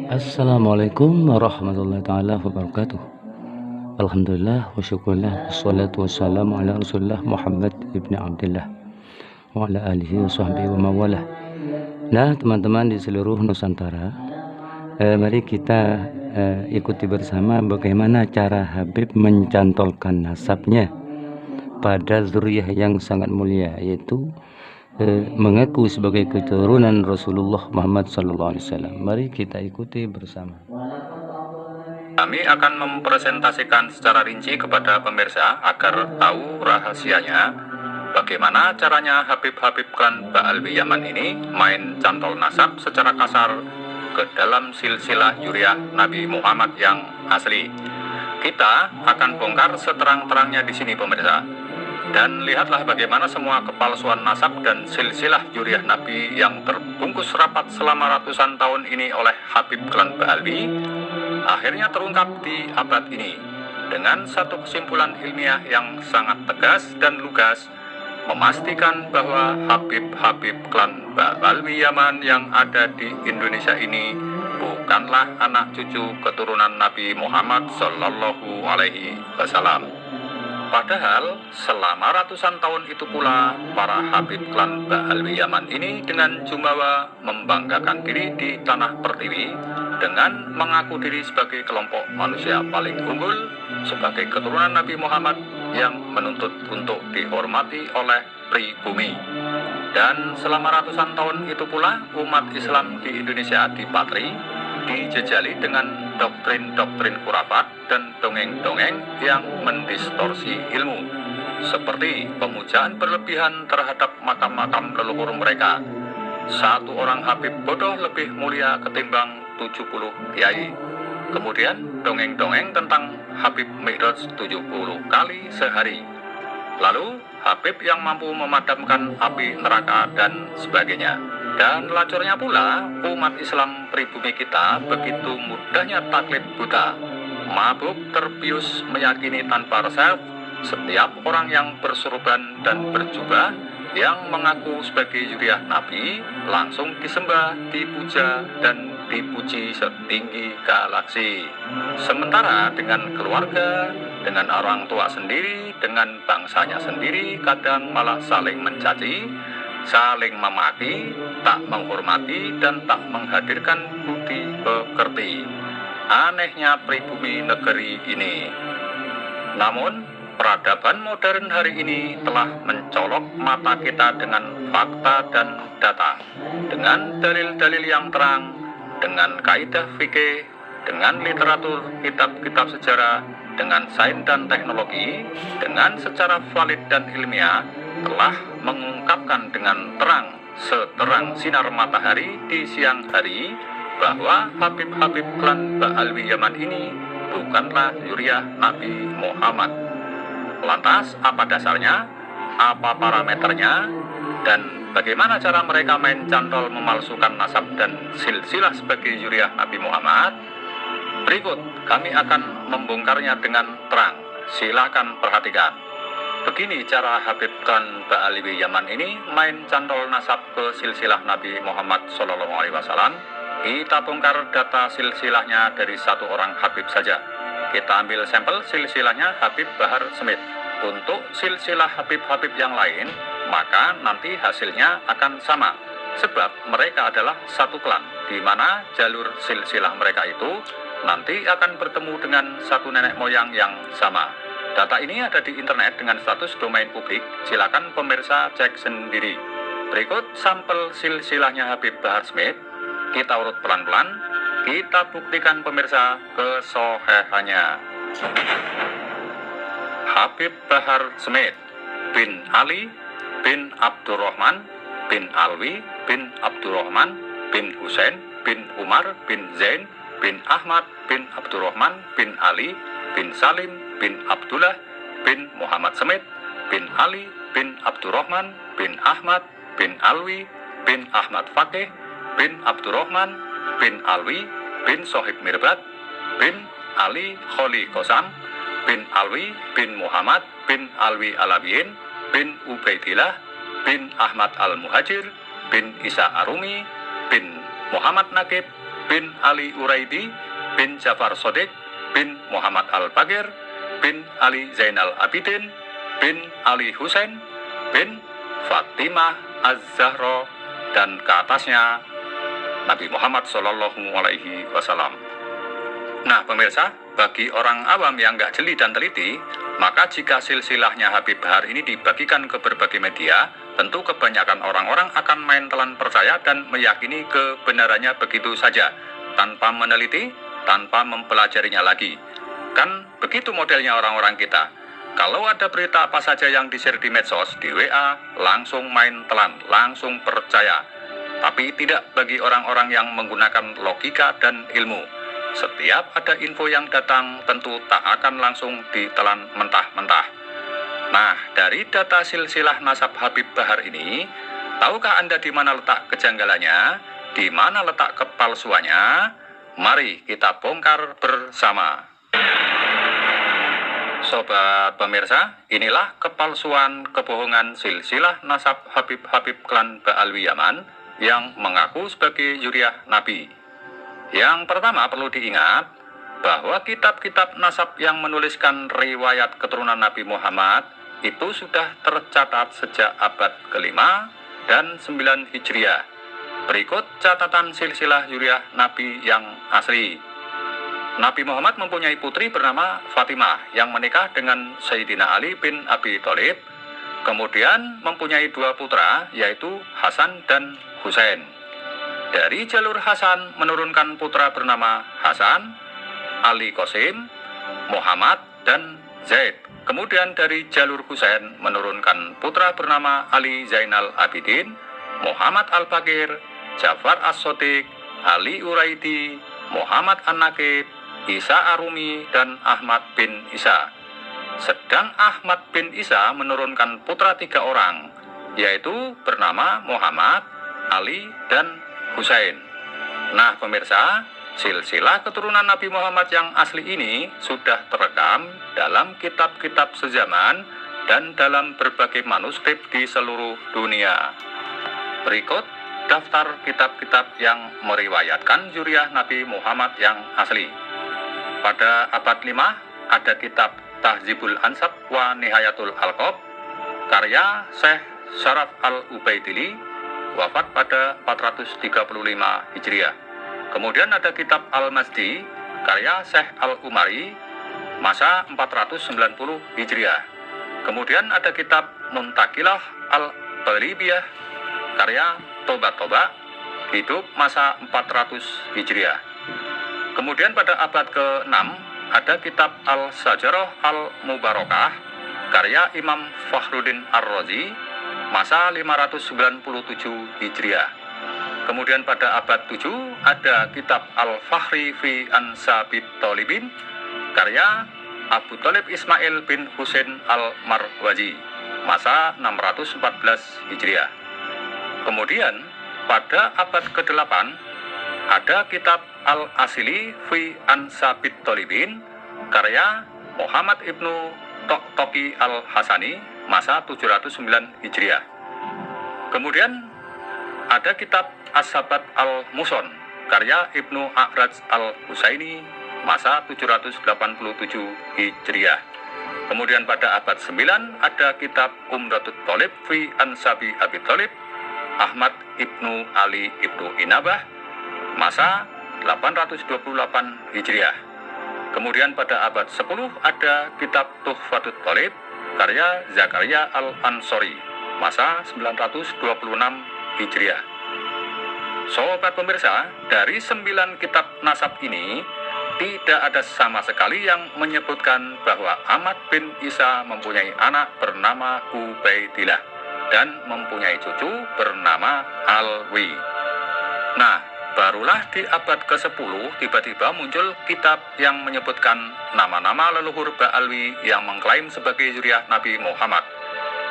Assalamualaikum warahmatullahi taala wabarakatuh. Alhamdulillah wa syukurillah wassalatu wassalamu ala Rasulillah Muhammad ibni Abdillah wa ala alihi wa sahbihi wa mawalah. Nah, teman-teman di seluruh Nusantara, mari kita ikuti bersama bagaimana cara Habib mencantolkan nasabnya pada zuriyah yang sangat mulia, yaitu mengaku sebagai keturunan Rasulullah Muhammad SAW. Mari kita ikuti bersama. Kami akan mempresentasikan secara rinci kepada pemirsa agar tahu rahasianya bagaimana caranya Habib-Habib klan Ba'alwi Yaman ini main cantol nasab secara kasar ke dalam silsilah Zuriyah Nabi Muhammad yang asli. Kita akan bongkar seterang-terangnya di sini pemirsa. Dan lihatlah bagaimana semua kepalsuan nasab dan silsilah Zuriyah Nabi yang terbungkus rapat selama ratusan tahun ini oleh Habib klan Ba'alwi akhirnya terungkap di abad ini dengan satu kesimpulan ilmiah yang sangat tegas dan lugas, memastikan bahwa Habib-Habib klan Ba'alwi Yaman yang ada di Indonesia ini bukanlah anak cucu keturunan Nabi Muhammad Sallallahu Alaihi Wasallam. Padahal selama ratusan tahun itu pula para Habib klan Ba'alwi Yaman ini dengan jumawa membanggakan diri di tanah pertiwi dengan mengaku diri sebagai kelompok manusia paling unggul, sebagai keturunan Nabi Muhammad yang menuntut untuk dihormati oleh pribumi. Dan selama ratusan tahun itu pula umat Islam di Indonesia dipatri, dijejali dengan doktrin-doktrin khurafat dan dongeng-dongeng yang mendistorsi ilmu, seperti pemujaan berlebihan terhadap makam-makam leluhur mereka. Satu orang Habib bodoh lebih mulia ketimbang 70 kiai. Kemudian dongeng-dongeng tentang Habib Mi'raj 70 kali sehari. Lalu Habib yang mampu memadamkan api neraka dan sebagainya. Dan lacornya pula, umat Islam pribumi kita begitu mudahnya taklid buta, mabuk terbius meyakini tanpa resep setiap orang yang bersurban dan berjubah yang mengaku sebagai zuriyah Nabi langsung disembah, dipuja, dan dipuji setinggi galaksi. Sementara dengan keluarga, dengan orang tua sendiri, dengan bangsanya sendiri kadang malah saling mencaci, saling memaki, tak menghormati, dan tak menghadirkan budi pekerti. Anehnya pribumi negeri ini. Namun, peradaban modern hari ini telah mencolok mata kita dengan fakta dan data, dengan dalil-dalil yang terang, dengan kaidah fikih, dengan literatur, kitab-kitab sejarah, dengan sains dan teknologi, dengan secara valid dan ilmiah, telah mengungkapkan dengan terang, seterang sinar matahari di siang hari, bahwa Habib-Habib klan Ba'alwi Yaman ini bukanlah zuriyah Nabi Muhammad. Lantas, apa dasarnya? Apa parameternya? Dan bagaimana cara mereka main cantol memalsukan nasab dan silsilah sebagai zuriyah Nabi Muhammad? Berikut kami akan membongkarnya dengan terang. Silakan perhatikan. Begini cara Habib klan Ba'alwi Yaman ini main cantol nasab ke silsilah Nabi Muhammad SAW. Kita bongkar data silsilahnya dari satu orang Habib saja. Kita ambil sampel silsilahnya Habib Bahar Smith. Untuk silsilah Habib-Habib yang lain, maka nanti hasilnya akan sama. Sebab mereka adalah satu klan, di mana jalur silsilah mereka itu nanti akan bertemu dengan satu nenek moyang yang sama. Data ini ada di internet dengan status domain publik, silakan pemirsa cek sendiri. Berikut sampel silsilahnya Habib Bahar Smith, kita urut pelan-pelan, kita buktikan pemirsa kesohihannya. Habib Bahar Smith bin Ali bin Abdurrahman bin Alwi bin Abdurrahman bin Husain bin Umar bin Zain bin Ahmad bin Abdurrahman bin Ali bin Salim bin Abdullah bin Muhammad Smith bin Ali bin Abdurrahman bin Ahmad bin Alwi bin Ahmad Fakih bin Abdurrahman bin Alwi bin Sohib Mirbat bin Ali Kholi Kosam bin Alwi bin Muhammad bin Alwi Alawiyin bin Ubaidillah bin Ahmad Al-Muhajir bin Isa Arumi bin Muhammad Naqib bin Ali Uraidi bin Jafar Sodik bin Muhammad Al-Bagir bin Ali Zainal Abidin bin Ali Husain bin Fatimah Az-Zahra dan ke atasnya Nabi Muhammad Shallallahu Alaihi Wasallam. Nah pemirsa, bagi orang awam yang nggak jeli dan teliti, maka jika silsilahnya Habib Bahar ini dibagikan ke berbagai media, tentu kebanyakan orang-orang akan main telan percaya dan meyakini kebenarannya begitu saja, tanpa meneliti, tanpa mempelajarinya lagi. Kan begitu modelnya orang-orang kita. Kalau ada berita apa saja yang di-share di medsos, di WA, langsung main telan, langsung percaya. Tapi tidak bagi orang-orang yang menggunakan logika dan ilmu. Setiap ada info yang datang tentu tak akan langsung ditelan mentah-mentah. Nah, dari data silsilah nasab Habib Bahar ini, tahukah Anda di mana letak kejanggalannya? Di mana letak kepalsuannya? Mari kita bongkar bersama. Sobat pemirsa, inilah kepalsuan kebohongan silsilah nasab Habib-Habib klan Ba'alwi Yaman yang mengaku sebagai zuriyah Nabi. Yang pertama perlu diingat bahwa kitab-kitab nasab yang menuliskan riwayat keturunan Nabi Muhammad itu sudah tercatat sejak abad ke-5 dan 9 Hijriah. Berikut catatan silsilah zuriyah Nabi yang asli. Nabi Muhammad mempunyai putri bernama Fatimah yang menikah dengan Sayyidina Ali bin Abi Thalib. Kemudian mempunyai 2 putra yaitu Hasan dan Husain. Dari jalur Hasan menurunkan putra bernama Hasan, Ali Qasim, Muhammad dan Zaid. Kemudian dari jalur Husain menurunkan putra bernama Ali Zainal Abidin, Muhammad Al-Bagir, Jafar As-Sodik, Ali Uraidi, Muhammad An-Nakib, Isa Arumi dan Ahmad bin Isa. Sedang Ahmad bin Isa menurunkan putra 3 orang, yaitu bernama Muhammad, Ali, dan Husain. Nah pemirsa, silsilah keturunan Nabi Muhammad yang asli ini sudah terekam dalam kitab-kitab sezaman dan dalam berbagai manuskrip di seluruh dunia. Berikut daftar kitab-kitab yang meriwayatkan zuriyah Nabi Muhammad yang asli. Pada abad 5 ada kitab Tahzibul Ansab wa Nihayatul Alqab karya Syekh Syaraf Al-Ubaidili, wafat pada 435 Hijriah. Kemudian ada kitab Al-Masdi karya Syekh Al-Umari, masa 490 Hijriah. Kemudian ada kitab Muntakilah Al-Talibiyah karya Toba, hidup masa 400 Hijriah. Kemudian pada abad ke-6 ada kitab Al-Sajarah Al-Mubarakah karya Imam Fakhruddin Ar-Razi, masa 597 Hijriah. Kemudian pada abad 7 ada kitab Al-Fakhri fi Ansabit Thalibin karya Abu Thalib Ismail bin Husain Al-Marwazi, masa 614 Hijriah. Kemudian pada abad ke-8 ada kitab Al-Asili fi Ansabit Thalibin karya Muhammad ibnu Toki Al-Hasani, masa 709 Hijriah. Kemudian ada kitab As-Sabat Al-Muson karya Ibnu A'raj Al-Husaini, masa 787 Hijriah. Kemudian pada abad 9 ada kitab Umdatut Thalib fi Ansabi Abi Thalib Ahmad ibnu Ali ibnu Inabah, masa 828 Hijriah. Kemudian pada abad 10 ada kitab Tuhfatut Thalib karya Zakaria Al-Ansori, masa 926 Hijriah. Sobat pemirsa, dari 9 kitab nasab ini tidak ada sama sekali yang menyebutkan bahwa Ahmad bin Isa mempunyai anak bernama Ubaidillah dan mempunyai cucu bernama Alwi. Nah, barulah di abad ke-10 tiba-tiba muncul kitab yang menyebutkan nama-nama leluhur Ba'alwi yang mengklaim sebagai zuriyah Nabi Muhammad.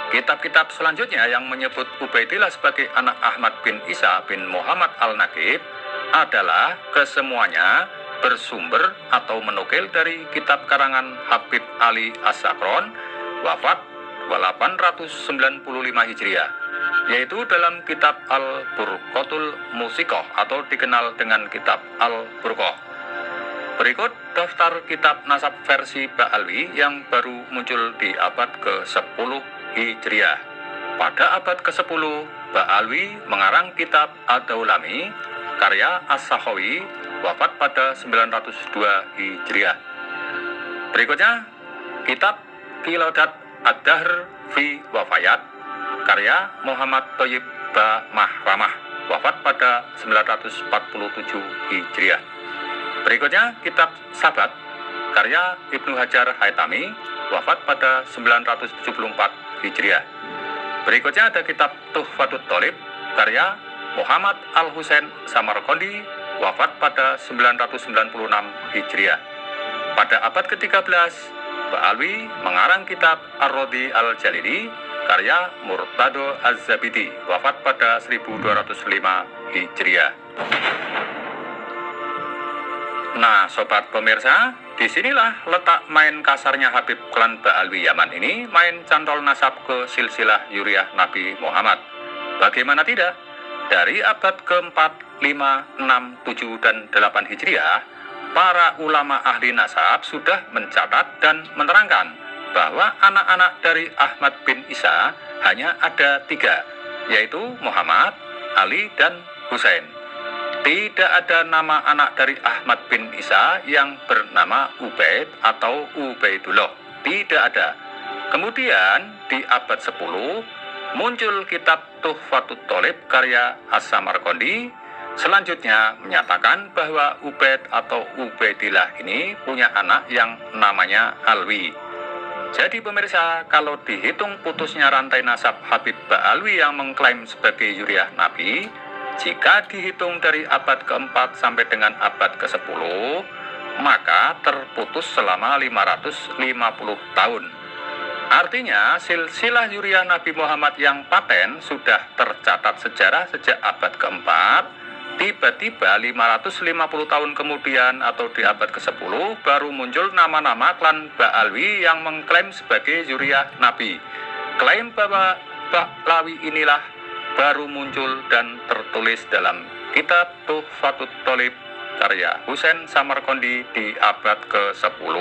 Kitab-kitab selanjutnya yang menyebut Ubaidillah sebagai anak Ahmad bin Isa bin Muhammad Al-Nakib adalah kesemuanya bersumber atau menukil dari kitab karangan Habib Ali As-Sakron, wafat 895 Hijriah. yaitu dalam kitab Al-Burqatul Musiqah atau dikenal dengan kitab Al-Burqah. Berikut daftar kitab nasab versi Ba'alwi yang baru muncul di abad ke-10 Hijriah. Pada abad ke-10, Ba'alwi mengarang kitab Ad-Daulami, karya As-Sakhawi, wafat pada 902 Hijriah. Berikutnya, kitab Qiladat Ad-Dahr fi Wafayat, karya Muhammad Thayyib Mahramah, wafat pada 947 Hijriah. Berikutnya, kitab Sabat, karya Ibnu Hajar Haytami, wafat pada 974 Hijriah. Berikutnya ada kitab Tuhfatut Thalib, karya Muhammad Al-Husain Samarqandi, wafat pada 996 Hijriah. Pada abad ke-13, Ba'alwi mengarang kitab Ar-Radi Al-Jalili, karya Murtado Az-Zabidi, wafat pada 1205 Hijriah. Nah, sobat pemirsa, disinilah letak main kasarnya Habib klan Ba'alwi Yaman ini main cantol nasab ke silsilah Yuriah Nabi Muhammad. Bagaimana tidak? Dari abad ke-4, 5, 6, 7, dan 8 Hijriah, para ulama ahli nasab sudah mencatat dan menerangkan bahwa anak-anak dari Ahmad bin Isa hanya ada 3, yaitu Muhammad, Ali, dan Husain. Tidak ada nama anak dari Ahmad bin Isa yang bernama Ubaid atau Ubaidullah. Tidak ada. Kemudian di abad 10 muncul kitab Tuhfatut Thalib karya As-Samarqandi. Selanjutnya menyatakan bahwa Ubaid atau Ubaidillah ini punya anak yang namanya Alwi. Jadi pemirsa, kalau dihitung putusnya rantai nasab Habib Ba'alwi yang mengklaim sebagai Yuriah Nabi, jika dihitung dari abad ke-4 sampai dengan abad ke-10, maka terputus selama 550 tahun. Artinya, silsilah Yuriah Nabi Muhammad yang paten sudah tercatat sejarah sejak abad ke-4, tiba-tiba 550 tahun kemudian atau di abad ke-10 baru muncul nama-nama klan Ba'alwi yang mengklaim sebagai Yuriah Nabi. Klaim bahwa Ba'alwi inilah baru muncul dan tertulis dalam kitab Tuhfatut Thalib karya Husain Samarqandi di abad ke-10.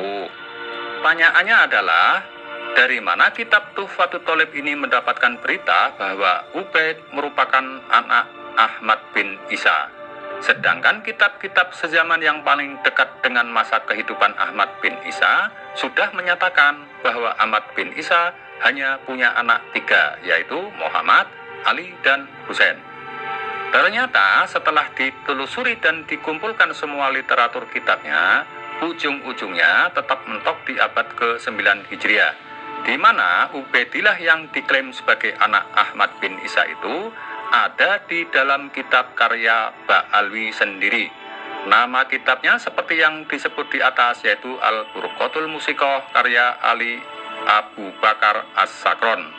Pertanyaannya adalah, dari mana kitab Tuhfatut Thalib ini mendapatkan berita bahwa Ubaid merupakan anak Ahmad bin Isa? Sedangkan kitab-kitab sezaman yang paling dekat dengan masa kehidupan Ahmad bin Isa sudah menyatakan bahwa Ahmad bin Isa hanya punya anak 3, yaitu Muhammad, Ali, dan Husain. Ternyata setelah ditelusuri dan dikumpulkan semua literatur kitabnya, ujung-ujungnya tetap mentok di abad ke-9 Hijriah, di mana Ubaidillah yang diklaim sebagai anak Ahmad bin Isa itu ada di dalam kitab karya Ba'alwi sendiri. Nama kitabnya seperti yang disebut di atas, yaitu Al-Burqatul Musiqah karya Ali Abu Bakar As-Sakron.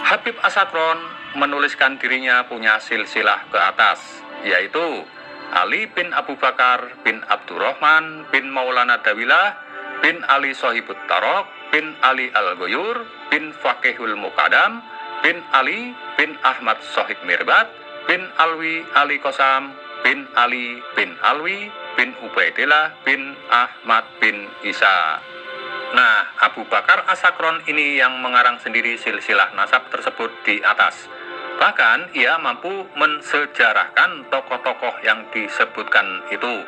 Habib As-Sakron menuliskan dirinya punya silsilah ke atas, yaitu Ali bin Abu Bakar bin Abdurrahman bin Maulana Dawilah bin Ali Sohibut Tarok bin Ali Al-Ghuyur bin Faqihul Muqaddam bin Ali bin Ahmad Sohib Mirbat bin Alwi Ali Qasam bin Ali bin Alwi bin Ubaidillah bin Ahmad bin Isa. Nah, Abu Bakar As-Sakron ini yang mengarang sendiri silsilah nasab tersebut di atas. Bahkan ia mampu mensejarahkan tokoh-tokoh yang disebutkan itu.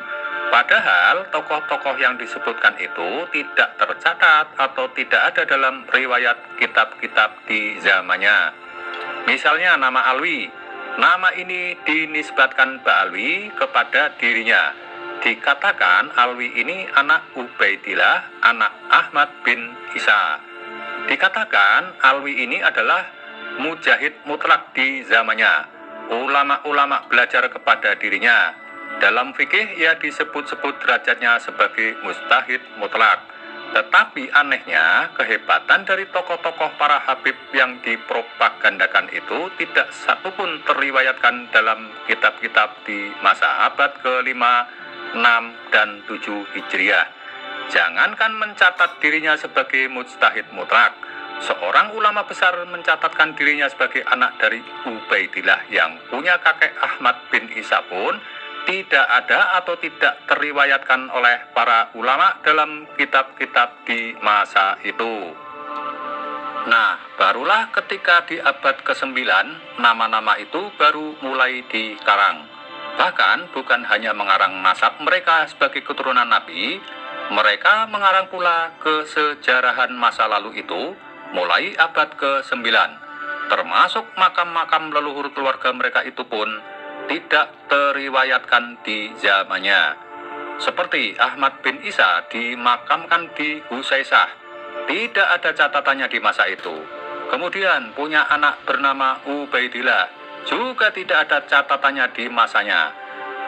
Padahal tokoh-tokoh yang disebutkan itu tidak tercatat atau tidak ada dalam riwayat kitab-kitab di zamannya. Misalnya nama Alwi. Nama ini dinisbatkan Ba'alwi kepada dirinya. Dikatakan Alwi ini anak Ubaidillah, anak Ahmad bin Isa. Dikatakan Alwi ini adalah mujahid mutlak di zamannya. Ulama-ulama belajar kepada dirinya. Dalam fikih ia disebut-sebut derajatnya sebagai mustahid mutlak. Tetapi anehnya, kehebatan dari tokoh-tokoh para habib yang dipropagandakan itu tidak satupun terriwayatkan dalam kitab-kitab di masa abad ke-5, 6, dan 7 Hijriah. Jangankan mencatat dirinya sebagai mujtahid mutlak, seorang ulama besar mencatatkan dirinya sebagai anak dari Ubaidillah yang punya kakek Ahmad bin Isa pun tidak ada atau tidak teriwayatkan oleh para ulama dalam kitab-kitab di masa itu. Nah, barulah ketika di abad ke-9, nama-nama itu baru mulai dikarang. Bahkan bukan hanya mengarang nasab mereka sebagai keturunan Nabi, mereka mengarang pula kesejarahan masa lalu itu mulai abad ke-9. Termasuk makam-makam leluhur keluarga mereka itu pun tidak teriwayatkan di zamannya. Seperti Ahmad bin Isa dimakamkan di Husaisah, tidak ada catatannya di masa itu. Kemudian punya anak bernama Ubaidillah, juga tidak ada catatannya di masanya.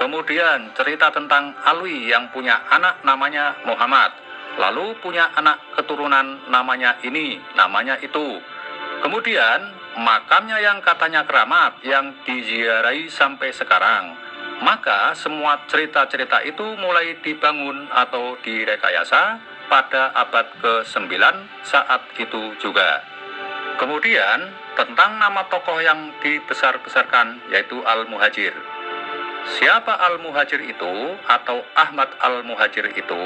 Kemudian cerita tentang Alwi yang punya anak namanya Muhammad, lalu punya anak keturunan namanya ini, namanya itu. Kemudian makamnya yang katanya keramat yang diziarahi sampai sekarang. Maka semua cerita-cerita itu mulai dibangun atau direkayasa pada abad ke-9 saat itu juga. Kemudian tentang nama tokoh yang dibesar-besarkan yaitu Al-Muhajir. Siapa Al-Muhajir itu atau Ahmad Al-Muhajir itu?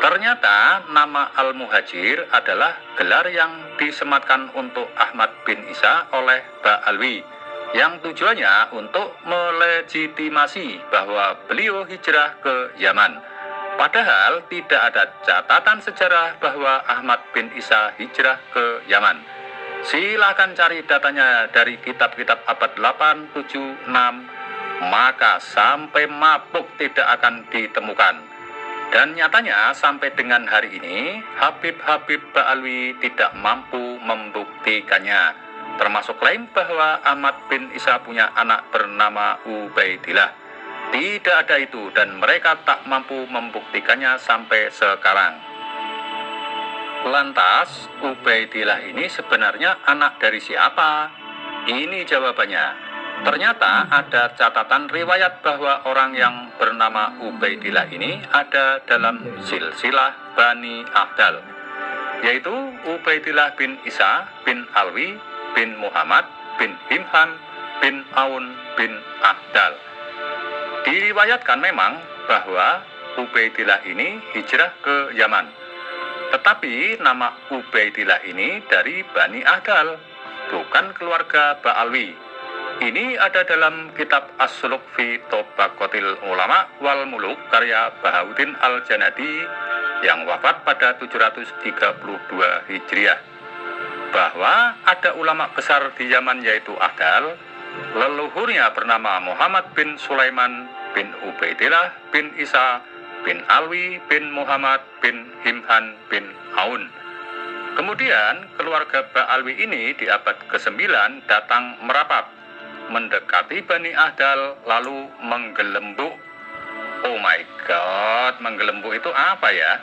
Ternyata nama Al-Muhajir adalah gelar yang disematkan untuk Ahmad bin Isa oleh Ba'alwi, yang tujuannya untuk melegitimasi bahwa beliau hijrah ke Yaman. Padahal tidak ada catatan sejarah bahwa Ahmad bin Isa hijrah ke Yaman. Silakan cari datanya dari kitab-kitab abad 8, 7, 6, maka sampai mabuk tidak akan ditemukan. Dan nyatanya sampai dengan hari ini Habib-Habib Ba'alwi tidak mampu membuktikannya, termasuk klaim bahwa Ahmad bin Isa punya anak bernama Ubaidillah. Tidak ada itu dan mereka tak mampu membuktikannya sampai sekarang. Lantas Ubaidillah ini sebenarnya anak dari siapa? Ini jawabannya. Ternyata ada catatan riwayat bahwa orang yang bernama Ubaidillah ini ada dalam silsilah Bani Ahdal, yaitu Ubaidillah bin Isa bin Alwi bin Muhammad bin Himhan bin Aun bin Ahdal. Diriwayatkan memang bahwa Ubaidillah ini hijrah ke Yaman. Tetapi nama Ubaidillah ini dari Bani Ahdal, bukan keluarga Ba'alwi. Ini ada dalam kitab As-Suluk fi Tabaqatil Ulama wal Muluk karya Bahauddin Al-Janadi yang wafat pada 732 Hijriah, bahwa ada ulama besar di Yaman yaitu Ahdal, leluhurnya bernama Muhammad bin Sulaiman bin Ubaidillah bin Isa bin Alwi bin Muhammad bin Himhan bin Aun. Kemudian keluarga Ba'alwi ini di abad ke-9 datang merapat mendekati Bani Ahdal lalu menggelembuk. Oh my god, menggelembuk itu apa ya?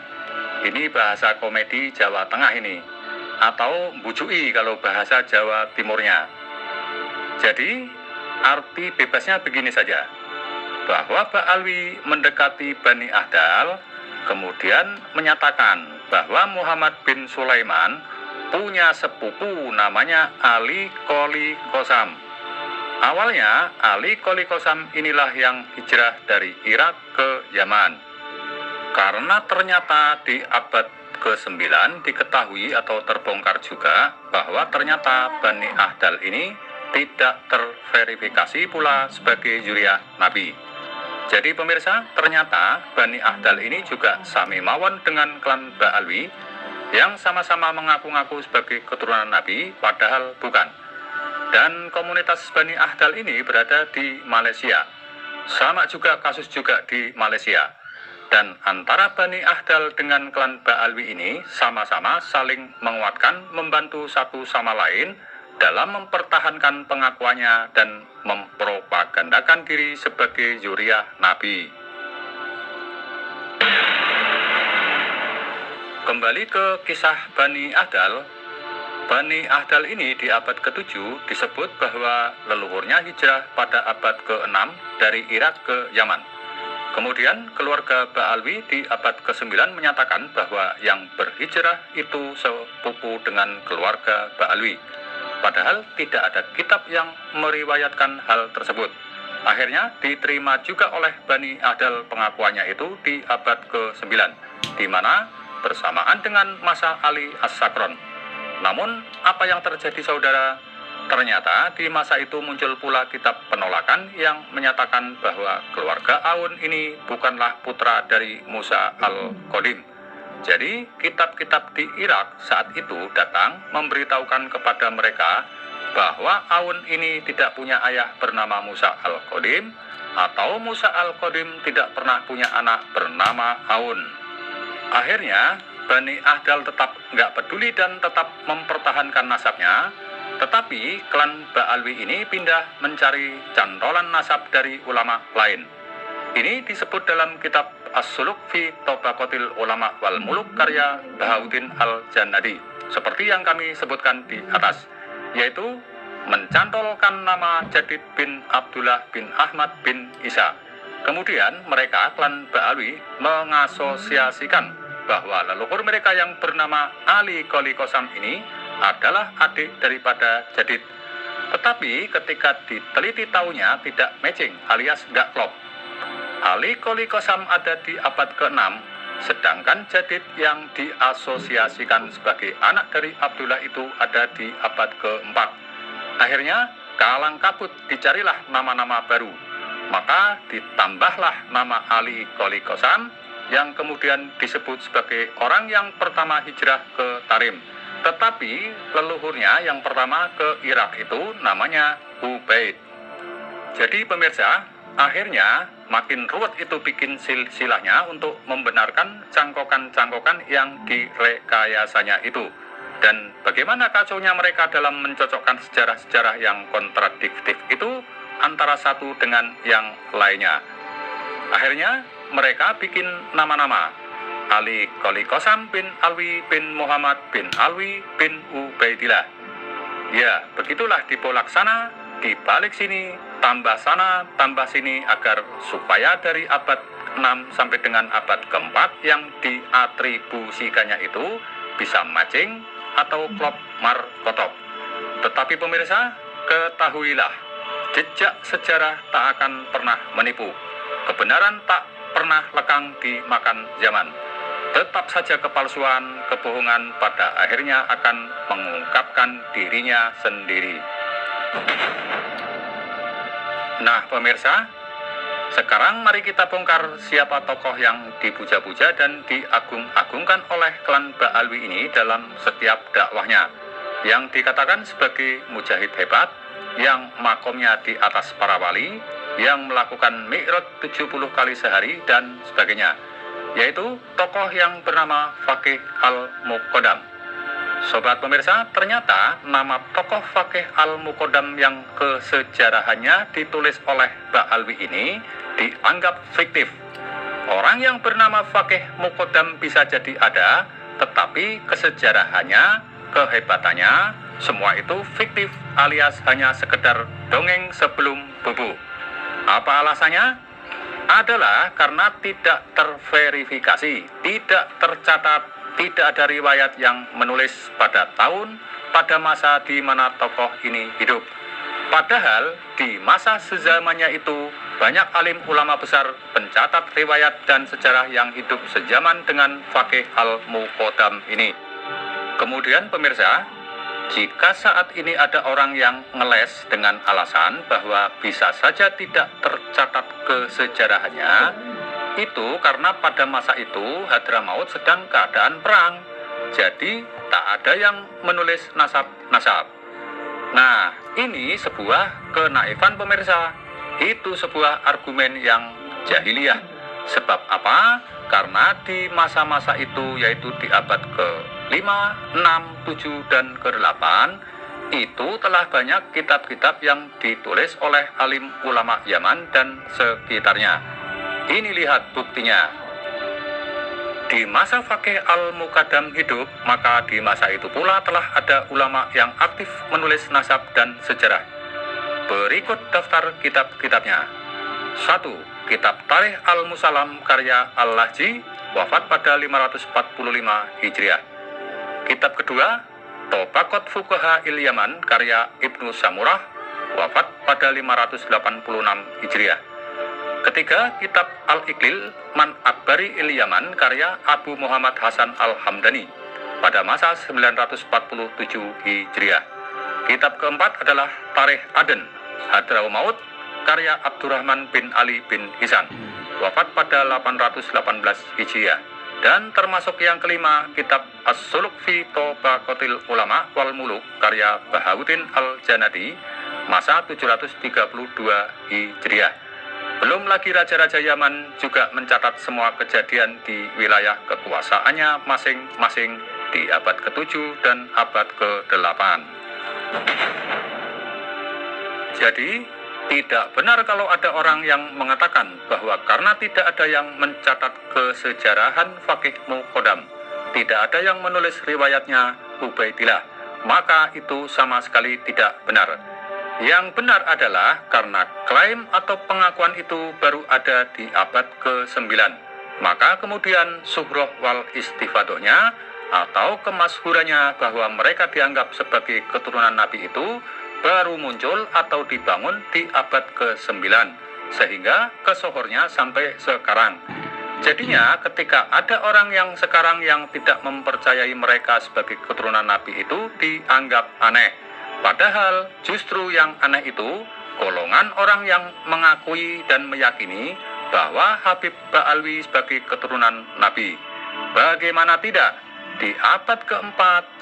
Ini bahasa komedi Jawa Tengah ini, atau bujui kalau bahasa Jawa Timurnya. Jadi arti bebasnya begini saja, bahwa Ba'alwi mendekati Bani Ahdal kemudian menyatakan bahwa Muhammad bin Sulaiman punya sepupu namanya Ali Qoli Qasam. Awalnya Ali Qoli Qasam inilah yang hijrah dari Irak ke Yaman. Karena ternyata di abad ke-9 diketahui atau terbongkar juga bahwa ternyata Bani Ahdal ini tidak terverifikasi pula sebagai zuriyah Nabi. Jadi pemirsa, ternyata Bani Ahdal ini juga sami mawon dengan klan Ba'alwi yang sama-sama mengaku-ngaku sebagai keturunan Nabi, padahal bukan. Dan komunitas Bani Ahdal ini berada di Malaysia. Sama juga kasus juga di Malaysia. Dan antara Bani Ahdal dengan klan Ba'alwi ini sama-sama saling menguatkan, membantu satu sama lain dalam mempertahankan pengakuannya dan mempropagandakan diri sebagai zuriyah Nabi. Kembali ke kisah Bani Ahdal. Bani Ahdal ini di abad ke-7 disebut bahwa leluhurnya hijrah pada abad ke-6 dari Irak ke Yaman. Kemudian keluarga Ba'alwi di abad ke-9 menyatakan bahwa yang berhijrah itu sepupu dengan keluarga Ba'alwi. Padahal tidak ada kitab yang meriwayatkan hal tersebut. Akhirnya diterima juga oleh Bani Ahdal pengakuannya itu di abad ke-9, di mana bersamaan dengan masa Ali As-Sakron. Namun apa yang terjadi saudara? Ternyata di masa itu muncul pula kitab penolakan yang menyatakan bahwa keluarga Aun ini bukanlah putra dari Musa Al-Qadim. Jadi kitab-kitab di Irak saat itu datang memberitahukan kepada mereka bahwa Aun ini tidak punya ayah bernama Musa Al-Qadim, atau Musa Al-Qadim tidak pernah punya anak bernama Aun. Akhirnya Bani Ahdal tetap nggak peduli dan tetap mempertahankan nasabnya. Tetapi klan Ba'alwi ini pindah mencari cantolan nasab dari ulama lain. Ini disebut dalam kitab As-Suluk fi Tabaqatil Ulama wal Muluk karya Bahauddin Al-Jannadi, seperti yang kami sebutkan di atas, yaitu mencantolkan nama Jadid bin Abdullah bin Ahmad bin Isa. Kemudian mereka, klan Ba'alwi, mengasosiasikan bahwa leluhur mereka yang bernama Ali Qoli Qasam ini adalah adik daripada Jadid. Tetapi ketika diteliti taunya tidak matching alias nggak klop. Ali Qoli Qasam ada di abad ke-6, sedangkan Jadid yang diasosiasikan sebagai anak dari Abdullah itu ada di abad ke-4. Akhirnya kalang kabut dicarilah nama-nama baru. Maka ditambahlah nama Ali Qoli Qasam yang kemudian disebut sebagai orang yang pertama hijrah ke Tarim. Tetapi leluhurnya yang pertama ke Irak itu namanya Ubaid. Jadi pemirsa, akhirnya makin ruwet itu bikin silsilahnya untuk membenarkan cangkokan-cangkokan yang direkayasanya itu. Dan bagaimana kacaunya mereka dalam mencocokkan sejarah-sejarah yang kontradiktif itu antara satu dengan yang lainnya. Akhirnya mereka bikin nama-nama. Ali Qoli Qasam bin Alwi bin Muhammad bin Alwi bin Ubaidillah. Ya, begitulah dipolaksana, dibalik sini, tambah sana, tambah sini, agar supaya dari abad 6 sampai dengan abad ke-4 yang diatribusikannya itu bisa matching atau klop markotop. Tetapi pemirsa, ketahuilah, jejak sejarah tak akan pernah menipu. Kebenaran tak pernah lekang dimakan zaman. Tetap saja kepalsuan, kebohongan pada akhirnya akan mengungkapkan dirinya sendiri. Nah pemirsa, sekarang mari kita bongkar siapa tokoh yang dipuja-puja dan diagung-agungkan oleh klan Ba'alwi ini dalam setiap dakwahnya, yang dikatakan sebagai mujahid hebat, yang makomnya di atas para wali, yang melakukan mi'raj 70 kali sehari dan sebagainya, yaitu tokoh yang bernama Faqih Al-Muqaddam. Sobat pemirsa, ternyata nama tokoh Faqih Al-Muqaddam yang kesejarahannya ditulis oleh Ba'alwi ini dianggap fiktif. Orang yang bernama Faqih Muqaddam bisa jadi ada, tetapi kesejarahannya, kehebatannya, semua itu fiktif alias hanya sekedar dongeng sebelum bobo. Apa alasannya? Adalah karena tidak terverifikasi, tidak tercatat, tidak ada riwayat yang menulis pada tahun, pada masa di mana tokoh ini hidup. Padahal di masa sezamannya itu banyak alim ulama besar, pencatat riwayat dan sejarah yang hidup sejaman dengan Faqih Al-Muqaddam ini. Kemudian pemirsa, jika saat ini ada orang yang ngeles dengan alasan bahwa bisa saja tidak tercatat kesejarahannya, itu karena pada masa itu Hadramaut sedang keadaan perang. Jadi tak ada yang menulis nasab-nasab. Nah, ini sebuah kenaifan pemirsa. Itu sebuah argumen yang jahiliyah. Sebab apa? Karena di masa-masa itu, yaitu di abad ke-5, 6, 7, dan ke-8, itu telah banyak kitab-kitab yang ditulis oleh alim ulama Yaman dan sekitarnya. Ini lihat buktinya. Di masa Faqih Al-Muqaddam hidup, maka di masa itu pula telah ada ulama yang aktif menulis nasab dan sejarah. Berikut daftar kitab-kitabnya. 1. kitab Tarikh Al-Musallam karya Al-Lahji, wafat pada 545 Hijriah. Kitab kedua, Tobaqat Fuqaha Il-Yaman karya Ibnu Samurah, wafat pada 586 Hijriah. Ketiga, kitab Al-Iqlil Man Akbari Il-Yaman karya Abu Muhammad Hasan Al-Hamdani pada masa 947 Hijriah. Kitab keempat adalah Tarikh Aden Hadramaut karya Abdurrahman bin Ali bin Hisan, wafat pada 818 Hijriah. Dan termasuk yang kelima, kitab As-Suluk fi Tobaqatil Ulama wal Muluk karya Bahauddin Al-Janadi, masa 732 Hijriah. Belum lagi raja-raja Yaman juga mencatat semua kejadian di wilayah kekuasaannya masing-masing di abad ke-7 dan abad ke-8. Jadi, tidak benar kalau ada orang yang mengatakan bahwa karena tidak ada yang mencatat kesejarahan Faqih Muqaddam, tidak ada yang menulis riwayatnya Ubaidillah, maka itu sama sekali tidak benar. Yang benar adalah karena klaim atau pengakuan itu baru ada di abad ke-9, maka kemudian suhroh wal istifadohnya atau kemasyhurannya bahwa mereka dianggap sebagai keturunan Nabi itu baru muncul atau dibangun di abad ke-9, sehingga kesohornya sampai sekarang. Jadinya ketika ada orang yang sekarang yang tidak mempercayai mereka sebagai keturunan Nabi itu dianggap aneh. Padahal justru yang aneh itu golongan orang yang mengakui dan meyakini bahwa Habib Ba'alwi sebagai keturunan Nabi. Bagaimana tidak? Di abad ke-4,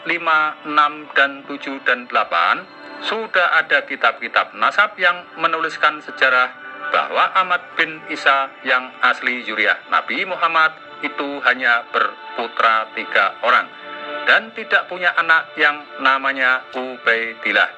5, 6, dan 7, dan 8 sudah ada kitab-kitab nasab yang menuliskan sejarah bahwa Ahmad bin Isa yang asli zuriyah Nabi Muhammad itu hanya berputra 3 orang dan tidak punya anak yang namanya Ubaidillah.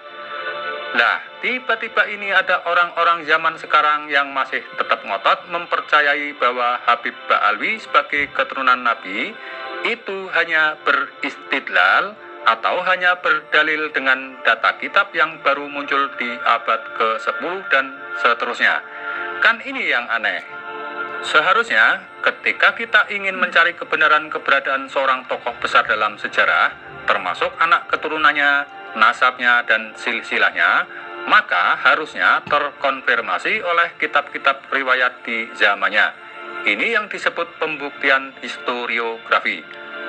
Lah, tiba-tiba ini ada orang-orang zaman sekarang yang masih tetap ngotot mempercayai bahwa Habib Ba'alwi sebagai keturunan Nabi itu hanya beristidlal atau hanya berdalil dengan data kitab yang baru muncul di abad ke-10 dan seterusnya. Kan ini yang aneh. Seharusnya ketika kita ingin mencari kebenaran keberadaan seorang tokoh besar dalam sejarah, termasuk anak keturunannya, nasabnya, dan silsilahnya, maka harusnya terkonfirmasi oleh kitab-kitab riwayat di zamannya. Ini yang disebut pembuktian historiografi.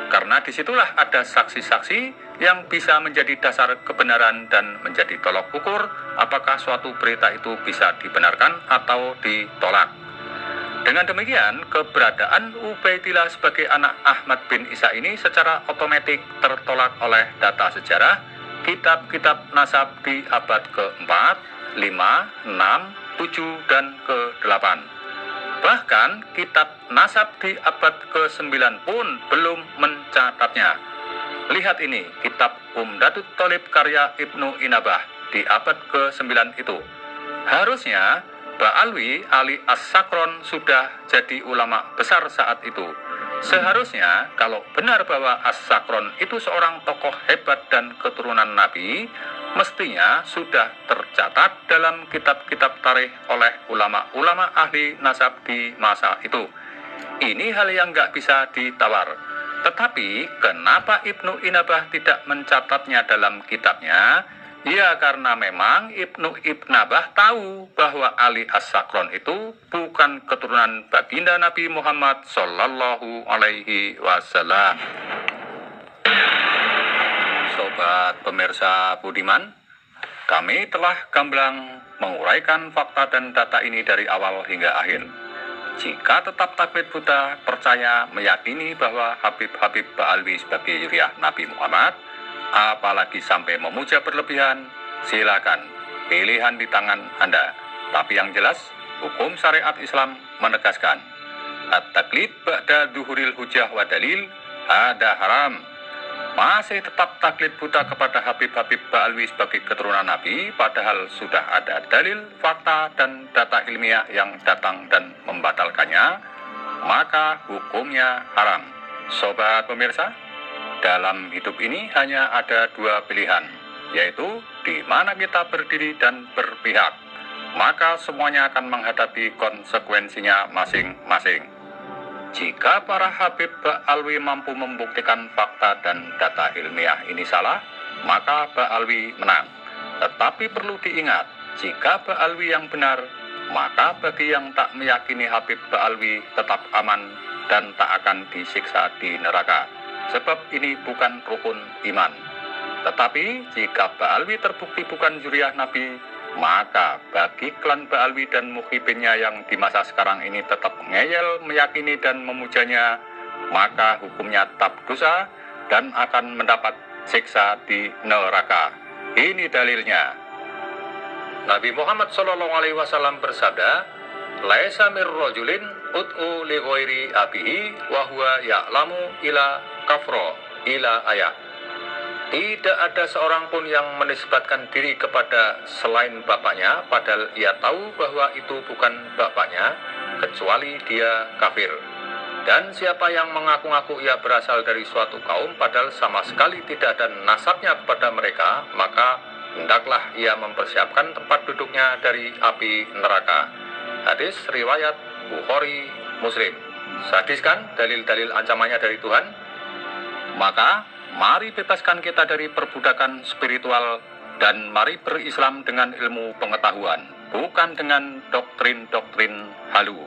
Karena disitulah ada saksi-saksi yang bisa menjadi dasar kebenaran dan menjadi tolok ukur apakah suatu berita itu bisa dibenarkan atau ditolak. Dengan demikian, keberadaan Ubaidillah sebagai anak Ahmad bin Isa ini secara otomatis tertolak oleh data sejarah, kitab-kitab nasab di abad ke-4, 5, 6, 7, dan ke-8. Bahkan kitab nasab di abad ke-9 pun belum mencatatnya. Lihat ini, kitab Umdatut Thalib karya Ibnu Inabah di abad ke-9 itu. Harusnya Ba'alwi Ali As-Sakron sudah jadi ulama besar saat itu. Seharusnya kalau benar bahwa As-Sakron itu seorang tokoh hebat dan keturunan Nabi, mestinya sudah tercatat dalam kitab-kitab tarikh oleh ulama-ulama ahli nasab di masa itu. Ini hal yang nggak bisa ditawar. Tetapi kenapa Ibnu Inabah tidak mencatatnya dalam kitabnya? Ya karena memang Ibnu Inabah tahu bahwa Ali As-Sakron itu bukan keturunan baginda Nabi Muhammad Sallallahu Alaihi Wasallam. Sobat pemirsa budiman, kami telah gamblang menguraikan fakta dan data ini dari awal hingga akhir. Jika tetap taklid buta, percaya, meyakini bahwa Habib Ba'alwi sebagai zuriyah Nabi Muhammad, apalagi sampai memuja berlebihan, silakan, pilihan di tangan Anda. Tapi yang jelas, hukum syariat Islam menegaskan, at-taklid ba'da duhuril hujah wa dalil, ada haram. Masih tetap taklid buta kepada Habib Ba'alwi sebagai keturunan Nabi, padahal sudah ada dalil, fakta, dan data ilmiah yang datang dan membatalkannya, maka hukumnya haram. Sobat pemirsa, dalam hidup ini hanya ada dua pilihan, yaitu di mana kita berdiri dan berpihak. maka semuanya akan menghadapi konsekuensinya masing-masing. Jika para Habib Ba'alwi mampu membuktikan fakta dan data ilmiah ini salah, maka Ba'alwi menang. Tetapi perlu diingat, jika Ba'alwi yang benar, maka bagi yang tak meyakini Habib Ba'alwi tetap aman dan tak akan disiksa di neraka. Sebab ini bukan rukun iman. Tetapi jika Ba'alwi terbukti bukan zuriyah Nabi, maka bagi klan Ba'alwi dan muhibinnya yang di masa sekarang ini tetap ngeyel, meyakini dan memujanya, maka hukumnya tetap dosa dan akan mendapat siksa di neraka. Ini dalilnya. Nabi Muhammad SAW bersabda, "Laisa mir rajulin ud'u li ghairi abihi wa huwa ya'lamu ila kafro ila ayah." Tidak ada seorang pun yang menisbatkan diri kepada selain bapaknya, padahal ia tahu bahwa itu bukan bapaknya, kecuali dia kafir. Dan siapa yang mengaku-ngaku ia berasal dari suatu kaum, padahal sama sekali tidak ada nasabnya kepada mereka, maka hendaklah ia mempersiapkan tempat duduknya dari api neraka. Hadis riwayat Bukhari, Muslim. Sadis kan dalil-dalil ancamannya dari Tuhan? Maka mari bebaskan kita dari perbudakan spiritual dan mari berislam dengan ilmu pengetahuan, bukan dengan doktrin-doktrin halu.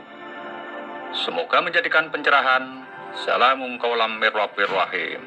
Semoga menjadikan pencerahan. Salamun qaulam mir rabbir rahim.